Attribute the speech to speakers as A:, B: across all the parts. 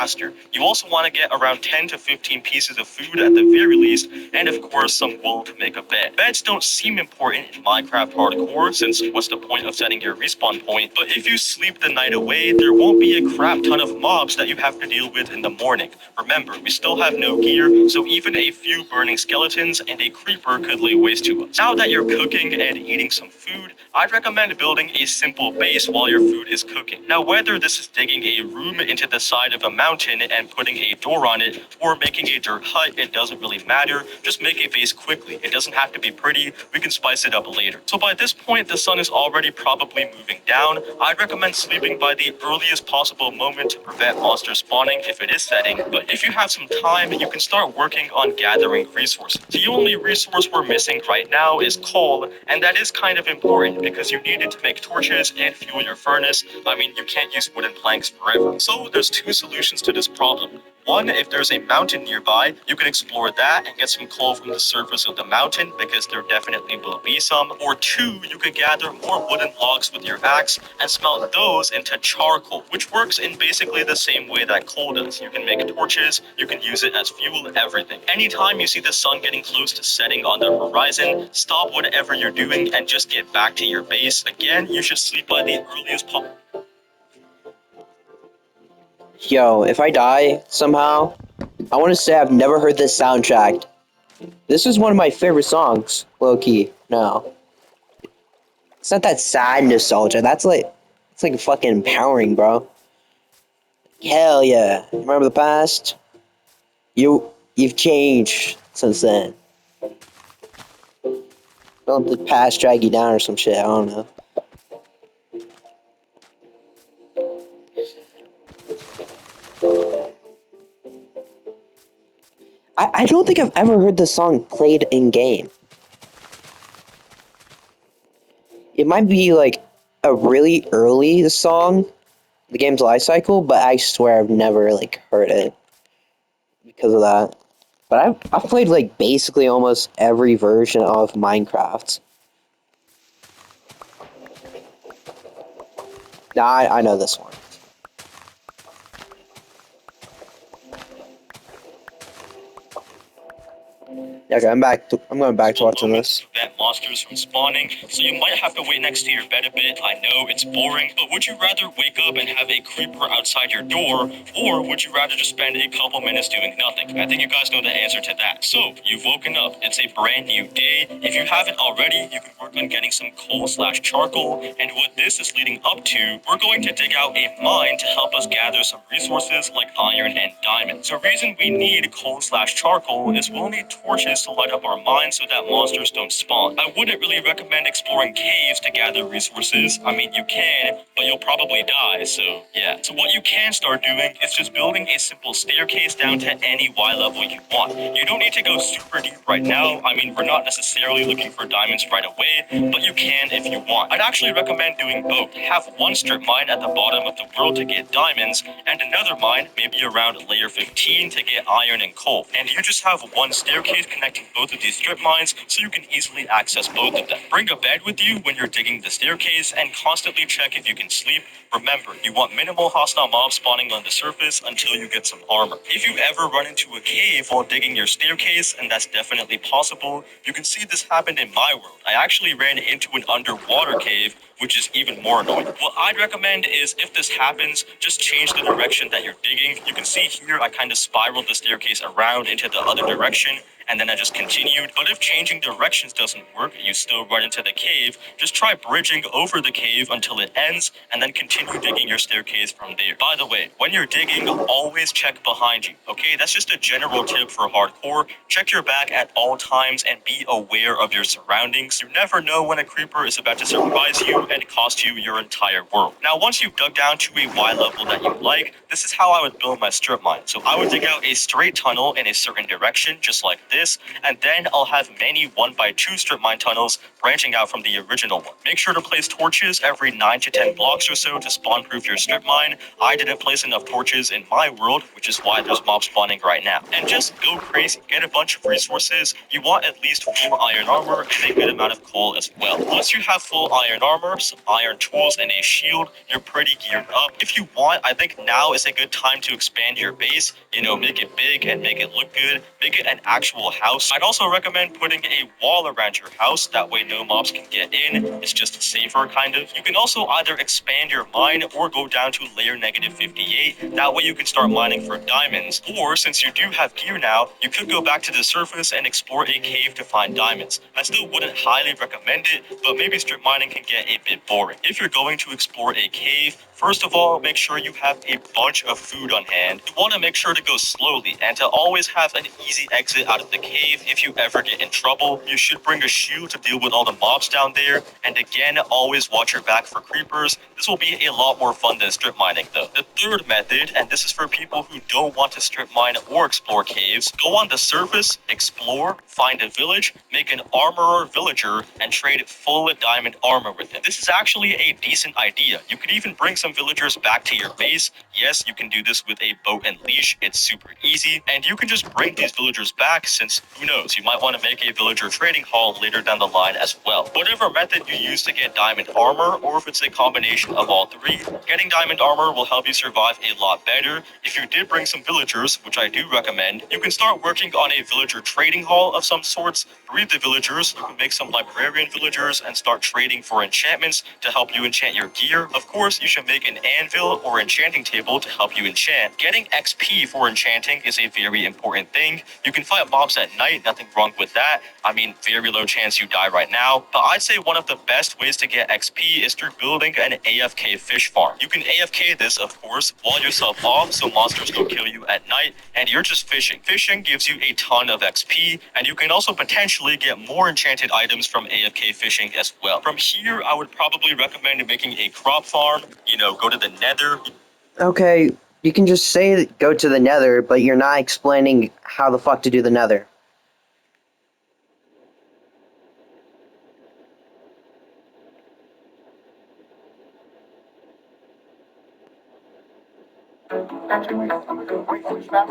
A: faster. You also want to get around 10 to 15 pieces of food at the very least, and of course some wool to make a bed. Beds don't seem important in Minecraft Hardcore, since what's the point of setting your respawn point, but if you sleep the night away, there won't be a crap ton of mobs that you have to deal with in the morning. Remember, we still have no gear, so even a few burning skeletons and a creeper could lay waste to us. Now that you're cooking and eating some food, I'd recommend building a simple base while your food is cooking. Now, whether this is digging a room into the side of a mountain and putting a door on it, or making a dirt hut, it doesn't really matter. Just make a base quickly. It doesn't have to be pretty. We can spice it up later. So by this point, the sun is already probably moving down. I'd recommend sleeping by the earliest possible moment to prevent monsters spawning if it is setting. But if you have some time, you can start working on gathering resources. The only resource we're missing right now is coal, and that is kind of important because you need it to make torches and fuel your furnace. I mean, you can't use wooden planks forever. So there's two solutions to this problem. One, if there's a mountain nearby, you can explore that and get some coal from the surface of the mountain because there definitely will be some. Or two, you could gather more wooden logs with your axe and smelt those into charcoal, which works in basically the same way that coal does. You can make torches, you can use it as fuel, everything. Anytime you see the sun getting close to setting on the horizon, stop whatever you're doing and just get back to your base. Again, you should sleep by the earliest possible.
B: Yo, if I die somehow, I want to say I've never heard this soundtrack. This is one of my favorite songs, low key. No, it's not that sad nostalgia. It's like fucking empowering, bro. Hell yeah! Remember the past? You've changed since then. Don't let the past drag you down or some shit. I don't know. I don't think I've ever heard this song played in game. It might be like a really early song, the game's life cycle, but I swear I've never like heard it because of that. But I've played like basically almost every version of Minecraft. Now I know this one. Okay, I'm going back to watching this.
A: Prevent monsters from spawning, so you might have to wait next to your bed a bit. I know it's boring, but would you rather wake up and have a creeper outside your door, or would you rather just spend a couple minutes doing nothing? I think you guys know the answer to that. So, you've woken up. It's a brand new day. If you haven't already, you can work on getting some coal/charcoal, and what this is leading up to, we're going to dig out a mine to help us gather some resources like iron and diamonds. The reason we need coal/charcoal is we'll need torches to light up our mine so that monsters don't spawn. I wouldn't really recommend exploring caves to gather resources. I mean, you can, but you'll probably die, so yeah. So what you can start doing is just building a simple staircase down to any Y level you want. You don't need to go super deep right now. I mean, we're not necessarily looking for diamonds right away, but you can if you want. I'd actually recommend doing both. Have one strip mine at the bottom of the world to get diamonds, and another mine, maybe around layer 15, to get iron and coal. And you just have one staircase connecting both of these strip mines so you can easily access both of them. Bring a bed with you when you're digging the staircase and constantly check if you can sleep. Remember, you want minimal hostile mobs spawning on the surface until you get some armor. If you ever run into a cave while digging your staircase, and that's definitely possible, you can see this happened in my world. I actually ran into an underwater cave, which is even more annoying. What I'd recommend is if this happens, just change the direction that you're digging. You can see here I kind of spiraled the staircase around into the other direction, and then I just continued. But if changing directions doesn't work, you still run into the cave, just try bridging over the cave until it ends, and then continue digging your staircase from there. By the way, when you're digging, always check behind you, okay? That's just a general tip for hardcore. Check your back at all times and be aware of your surroundings. You never know when a creeper is about to surprise you and cost you your entire world. Now, once you've dug down to a Y level that you like, this is how I would build my strip mine. So I would dig out a straight tunnel in a certain direction, just like this. this, and then I'll have many 1x2 strip mine tunnels branching out from the original one. Make sure to place torches every 9 to 10 blocks or so to spawn proof your strip mine. I didn't place enough torches in my world, which is why there's mobs spawning right now. And just go crazy, get a bunch of resources. You want at least full iron armor and a good amount of coal as well. Once you have full iron armor, some iron tools, and a shield, you're pretty geared up. If you want, I think now is a good time to expand your base. You know, make it big and make it look good. Make it an actual house. I'd also recommend putting a wall around your house. That way no mobs can get in. It's just safer, kind of. You can also either expand your mine or go down to layer -58. That way you can start mining for diamonds. Or since you do have gear now, you could go back to the surface and explore a cave to find diamonds. I still wouldn't highly recommend it, but maybe strip mining can get a bit boring. If you're going to explore a cave, first of all, make sure you have a bunch of food on hand. You want to make sure to go slowly and to always have an easy exit out of the cave if you ever get in trouble. You should bring a shield to deal with all the mobs down there. And again, always watch your back for creepers. This will be a lot more fun than strip mining though. The third method, and this is for people who don't want to strip mine or explore caves, go on the surface, explore, find a village, make an armorer villager, and trade full diamond armor with him. This is actually a decent idea. You could even bring some villagers back to your base. Yes, you can do this with a boat and leash. It's super easy. And you can just bring these villagers back since, who knows, you might want to make a villager trading hall later down the line as well. Whatever method you use to get diamond armor, or if it's a combination of all three, getting diamond armor will help you survive a lot better. If you did bring some villagers, which I do recommend, you can start working on a villager trading hall of some sorts. Breed the villagers, you can make some librarian villagers and start trading for enchantments to help you enchant your gear. Of course, you should make an anvil or enchanting table to help you enchant. Getting XP for enchanting is a very important thing. You can fight mobs at night, nothing wrong with that. I mean, very low chance you die right now. But I'd say one of the best ways to get XP is through building an AFK fish farm. You can AFK this, of course, wall yourself off so monsters don't kill you at night, and you're just fishing. Fishing gives you a ton of XP, and you can also potentially get more enchanted items from AFK fishing as well. From here, I would probably recommend making a crop farm. You know, go to the nether.
B: Okay, you can just say go to the nether, but you're not explaining how the fuck to do the nether.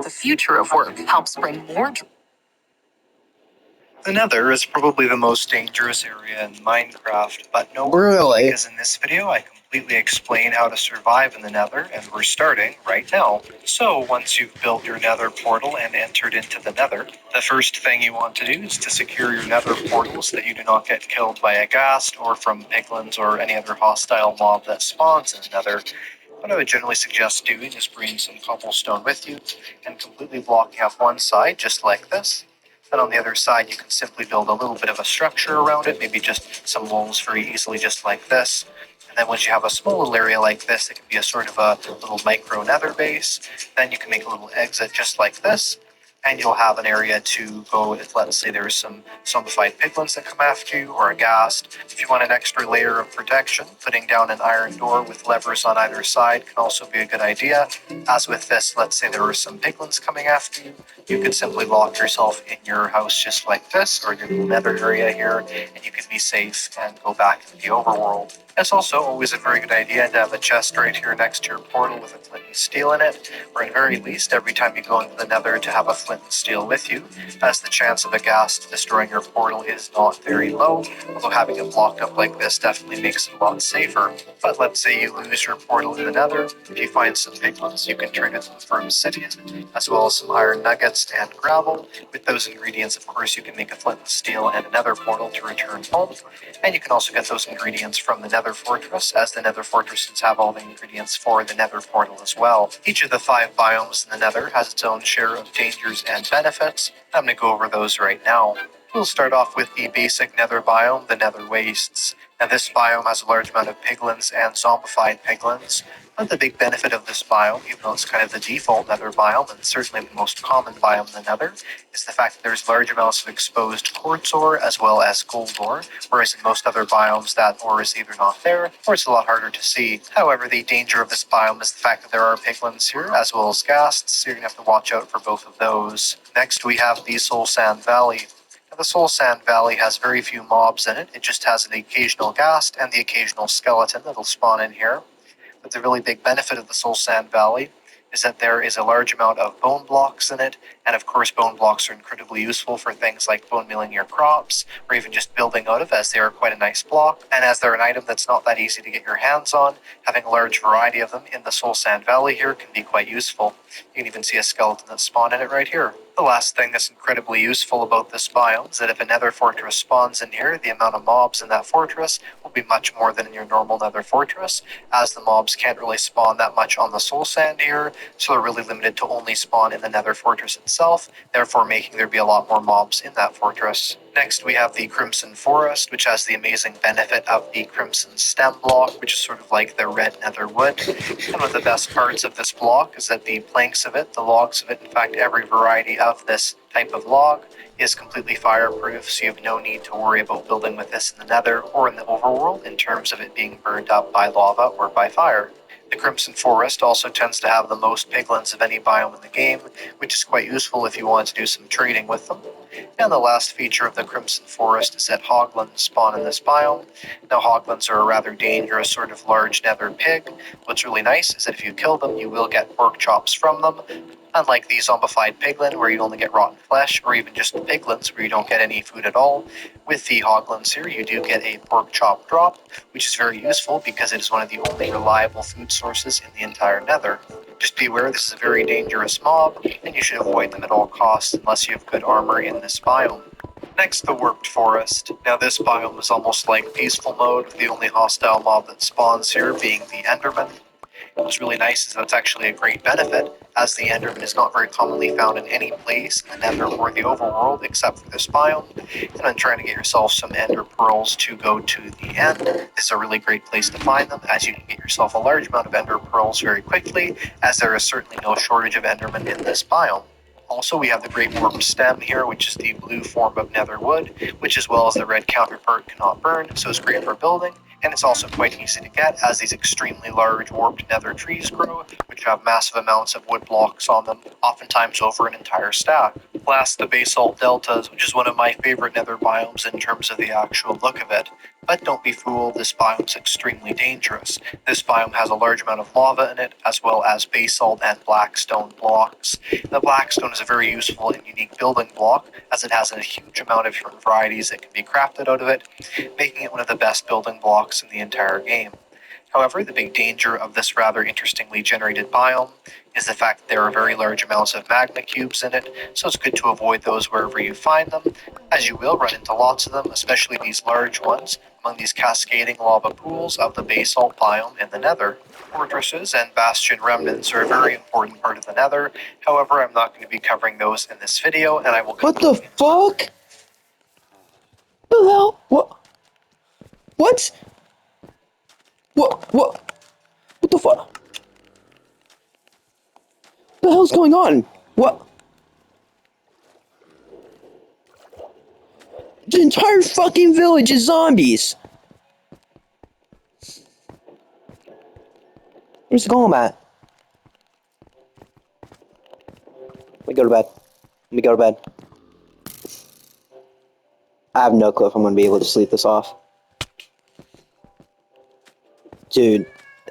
C: The future of work helps bring more.
D: The Nether is probably the most dangerous area in Minecraft, but no
B: Really?
D: because in this video I completely explain how to survive in the Nether, and we're starting right now. So once you've built your Nether portal and entered into the Nether, the first thing you want to do is to secure your Nether portal so that you do not get killed by a ghast or from piglins or any other hostile mob that spawns in the Nether. What I would generally suggest doing is bringing some cobblestone with you and completely blocking off one side just like this. Then on the other side, you can simply build a little bit of a structure around it, maybe just some walls very easily, just like this. And then once you have a small little area like this, it can be a sort of a little micro nether base. Then you can make a little exit just like this. And you'll have an area to go if, let's say, there's some zombified piglins that come after you, or a ghast. If you want an extra layer of protection, putting down an iron door with levers on either side can also be a good idea. As with this, let's say there were some piglins coming after you, you could simply lock yourself in your house just like this, or your little nether area here, and you can be safe and go back into the overworld. It's also always a very good idea to have a chest right here next to your portal with a flint and steel in it, or at very least, every time you go into the nether, to have a flint and steel with you, as the chance of a ghast destroying your portal is not very low, although having it blocked up like this definitely makes it a lot safer. But let's say you lose your portal in the nether, if you find some piglins, you can turn it into for obsidian, as well as some iron nuggets and gravel. With those ingredients, of course, you can make a flint and steel and a nether portal to return home, and you can also get those ingredients from the nether fortress, as the nether fortresses have all the ingredients for the nether portal as well. Each of the 5 biomes in the nether has its own share of dangers and benefits. I'm going to go over those right now. We'll start off with the basic nether biome, the nether wastes. Now this biome has a large amount of piglins and zombified piglins. But the big benefit of this biome, even though it's kind of the default nether biome, and certainly the most common biome in the nether, is the fact that there's large amounts of exposed quartz ore as well as gold ore, whereas in most other biomes that ore is either not there or it's a lot harder to see. However, the danger of this biome is the fact that there are piglins here as well as ghasts, so you're going to have to watch out for both of those. Next we have the Soul Sand Valley. Now, the Soul Sand Valley has very few mobs in it. It just has an occasional ghast and the occasional skeleton that'll spawn in here. But the really big benefit of the Soul Sand Valley is that there is a large amount of bone blocks in it, and of course bone blocks are incredibly useful for things like bone milling your crops, or even just building out of, as they are quite a nice block, and as they're an item that's not that easy to get your hands on, having a large variety of them in the Soul Sand Valley here can be quite useful. You can even see a skeleton that spawned in it right here. The last thing that's incredibly useful about this biome is that if a nether fortress spawns in here, the amount of mobs in that fortress will be much more than in your normal nether fortress, as the mobs can't really spawn that much on the soul sand here, so they're really limited to only spawn in the nether fortress itself, therefore making there be a lot more mobs in that fortress. Next we have the Crimson Forest, which has the amazing benefit of the Crimson Stem block, which is sort of like the red nether wood. And one of the best parts of this block is that the planks of it, the logs of it, in fact every variety of this type of log, is completely fireproof, so you have no need to worry about building with this in the nether or in the overworld in terms of it being burned up by lava or by fire. The Crimson Forest also tends to have the most piglins of any biome in the game, which is quite useful if you want to do some trading with them. And the last feature of the Crimson Forest is that hoglins spawn in this biome. Now hoglins are a rather dangerous sort of large nether pig. What's really nice is that if you kill them, you will get pork chops from them. Unlike the zombified piglin, where you only get rotten flesh, or even just the piglins, where you don't get any food at all, with the hoglins here, you do get a pork chop drop, which is very useful because it is one of the only reliable food sources in the entire nether. Just be aware this is a very dangerous mob, and you should avoid them at all costs unless you have good armor in this biome. Next, the Warped Forest. Now this biome is almost like peaceful mode, with the only hostile mob that spawns here being the Enderman. What's really nice is that it's actually a great benefit, as the Enderman is not very commonly found in any place in the Nether or the Overworld except for this biome. And when trying to get yourself some Ender Pearls to go to the end, this is a really great place to find them, as you can get yourself a large amount of Ender Pearls very quickly, as there is certainly no shortage of Endermen in this biome. Also, we have the Great Warped Stem here, which is the blue form of nether wood, which as well as the red counterpart cannot burn, so it's great for building, and it's also quite easy to get as these extremely large warped nether trees grow, which have massive amounts of wood blocks on them, oftentimes over an entire stack. Last, the Basalt Deltas, which is one of my favorite nether biomes in terms of the actual look of it. But don't be fooled, this biome is extremely dangerous. This biome has a large amount of lava in it, as well as basalt and blackstone blocks. The blackstone is a very useful and unique building block, as it has a huge amount of different varieties that can be crafted out of it, making it one of the best building blocks in the entire game. However, the big danger of this rather interestingly generated biome is the fact that there are very large amounts of magma cubes in it, so it's good to avoid those wherever you find them, as you will run into lots of them, especially these large ones, among these cascading lava pools of the basalt biome in the nether. Fortresses and bastion remnants are a very important part of the nether, however, I'm not going to be covering those in this video, and I will...
B: What the fuck? What the hell? What? What? What the fuck? What the hell's going on? What? The entire fucking village is zombies! Where's the golem at? Let me go to bed. Let me go to bed. I have no clue if I'm gonna be able to sleep this off. Dude,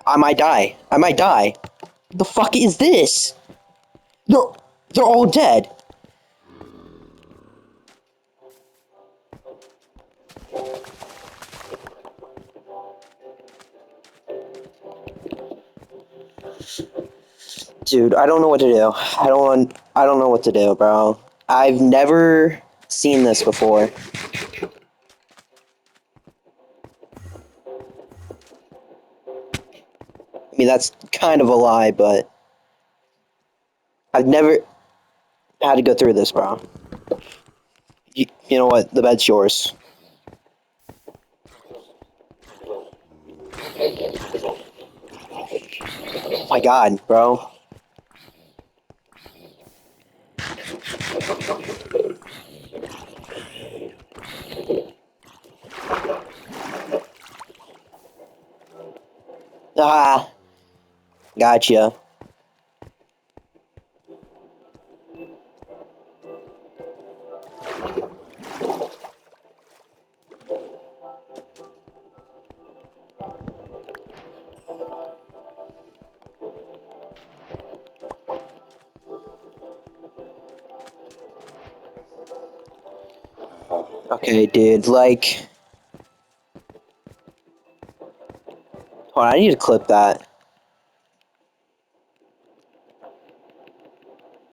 B: I might die. I might die. What the fuck is this? They're all dead. Dude, I don't know what to do. I don't know what to do, bro. I've never seen this before. I mean, that's kind of a lie, but I've never had to go through this, bro. You know what? The bed's yours. my god, bro. Ah, gotcha. Okay, dude, like... Hold on, I need to clip that.